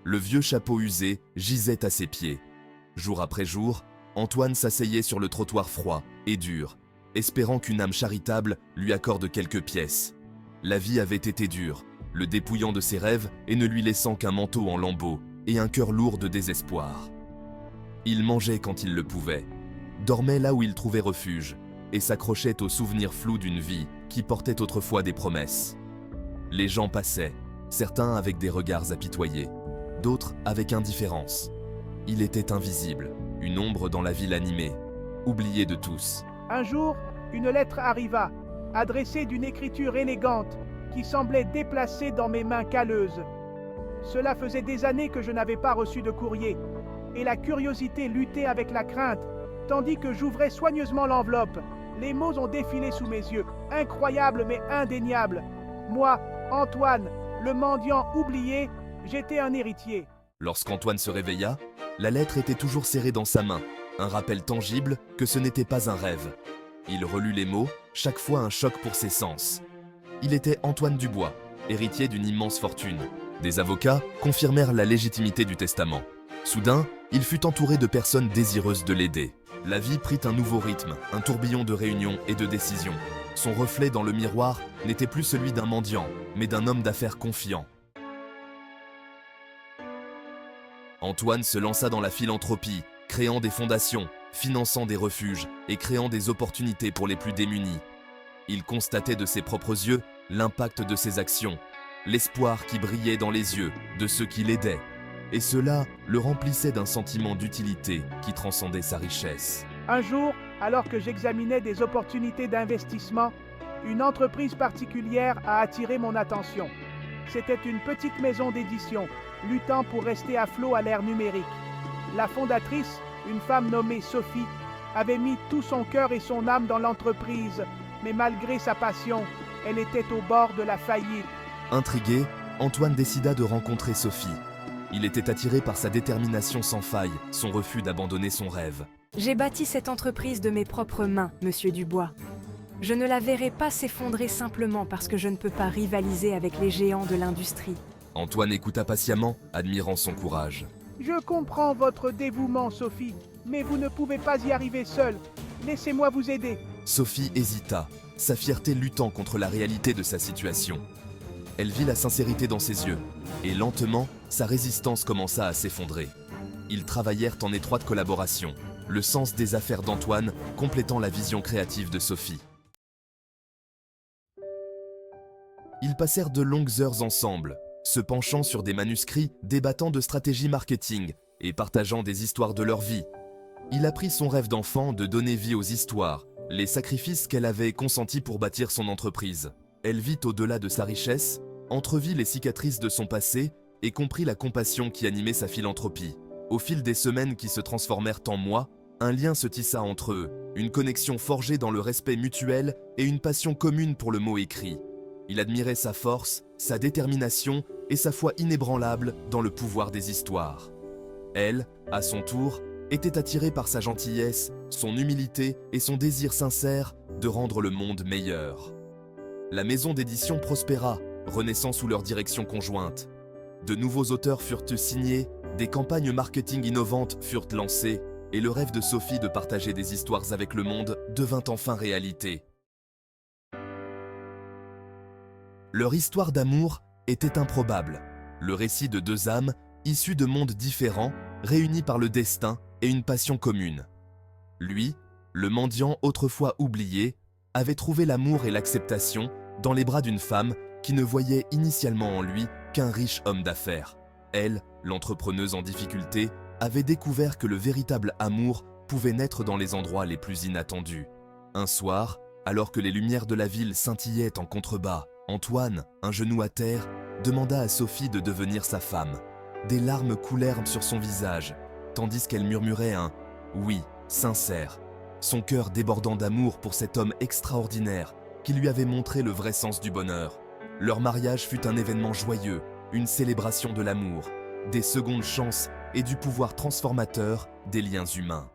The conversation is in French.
Le vieux chapeau usé gisait à ses pieds. Jour après jour, Antoine s'asseyait sur le trottoir froid et dur, espérant qu'une âme charitable lui accorde quelques pièces. La vie avait été dure, le dépouillant de ses rêves et ne lui laissant qu'un manteau en lambeaux et un cœur lourd de désespoir. Il mangeait quand il le pouvait, dormait là où il trouvait refuge et s'accrochait aux souvenirs flous d'une vie qui portait autrefois des promesses. Les gens passaient, certains avec des regards apitoyés, d'autres avec indifférence. Il était invisible, une ombre dans la ville animée, oublié de tous. Un jour, une lettre arriva, adressée d'une écriture élégante, qui semblait déplacée dans mes mains calleuses. Cela faisait des années que je n'avais pas reçu de courrier, et la curiosité luttait avec la crainte, tandis que j'ouvrais soigneusement l'enveloppe. Les mots ont défilé sous mes yeux, incroyables mais indéniables. Moi, Antoine, le mendiant oublié, j'étais un héritier. Lorsqu'Antoine se réveilla, la lettre était toujours serrée dans sa main, un rappel tangible que ce n'était pas un rêve. Il relut les mots, chaque fois un choc pour ses sens. Il était Antoine Dubois, héritier d'une immense fortune. Des avocats confirmèrent la légitimité du testament. Soudain, il fut entouré de personnes désireuses de l'aider. La vie prit un nouveau rythme, un tourbillon de réunions et de décisions. Son reflet dans le miroir n'était plus celui d'un mendiant, mais d'un homme d'affaires confiant. Antoine se lança dans la philanthropie, créant des fondations, finançant des refuges et créant des opportunités pour les plus démunis. Il constatait de ses propres yeux l'impact de ses actions, l'espoir qui brillait dans les yeux de ceux qui l'aidaient. Et cela le remplissait d'un sentiment d'utilité qui transcendait sa richesse. Un jour, alors que j'examinais des opportunités d'investissement, une entreprise particulière a attiré mon attention. C'était une petite maison d'édition, luttant pour rester à flot à l'ère numérique. La fondatrice, une femme nommée Sophie, avait mis tout son cœur et son âme dans l'entreprise, mais malgré sa passion, elle était au bord de la faillite. Intrigué, Antoine décida de rencontrer Sophie. Il était attiré par sa détermination sans faille, son refus d'abandonner son rêve. J'ai bâti cette entreprise de mes propres mains, monsieur Dubois. Je ne la verrai pas s'effondrer simplement parce que je ne peux pas rivaliser avec les géants de l'industrie. Antoine écouta patiemment, admirant son courage. Je comprends votre dévouement, Sophie, mais vous ne pouvez pas y arriver seule. Laissez-moi vous aider. Sophie hésita, sa fierté luttant contre la réalité de sa situation. Elle vit la sincérité dans ses yeux, et lentement, sa résistance commença à s'effondrer. Ils travaillèrent en étroite collaboration, le sens des affaires d'Antoine complétant la vision créative de Sophie. Ils passèrent de longues heures ensemble, se penchant sur des manuscrits, débattant de stratégies marketing et partageant des histoires de leur vie. Il apprit son rêve d'enfant de donner vie aux histoires, les sacrifices qu'elle avait consentis pour bâtir son entreprise. Elle vit au-delà de sa richesse, entrevit les cicatrices de son passé et comprit la compassion qui animait sa philanthropie. Au fil des semaines qui se transformèrent en mois, un lien se tissa entre eux, une connexion forgée dans le respect mutuel et une passion commune pour le mot écrit. Il admirait sa force, sa détermination et sa foi inébranlable dans le pouvoir des histoires. Elle, à son tour, était attirée par sa gentillesse, son humilité et son désir sincère de rendre le monde meilleur. La maison d'édition prospéra, renaissant sous leur direction conjointe. De nouveaux auteurs furent signés, des campagnes marketing innovantes furent lancées, et le rêve de Sophie de partager des histoires avec le monde devint enfin réalité. Leur histoire d'amour était improbable, le récit de deux âmes issues de mondes différents, réunies par le destin et une passion commune. Lui, le mendiant autrefois oublié, avait trouvé l'amour et l'acceptation dans les bras d'une femme qui ne voyait initialement en lui qu'un riche homme d'affaires. Elle, l'entrepreneuse en difficulté, avait découvert que le véritable amour pouvait naître dans les endroits les plus inattendus. Un soir, alors que les lumières de la ville scintillaient en contrebas, Antoine, un genou à terre, demanda à Sophie de devenir sa femme. Des larmes coulèrent sur son visage, tandis qu'elle murmurait un « oui » sincère, son cœur débordant d'amour pour cet homme extraordinaire qui lui avait montré le vrai sens du bonheur. Leur mariage fut un événement joyeux, une célébration de l'amour, des secondes chances et du pouvoir transformateur des liens humains.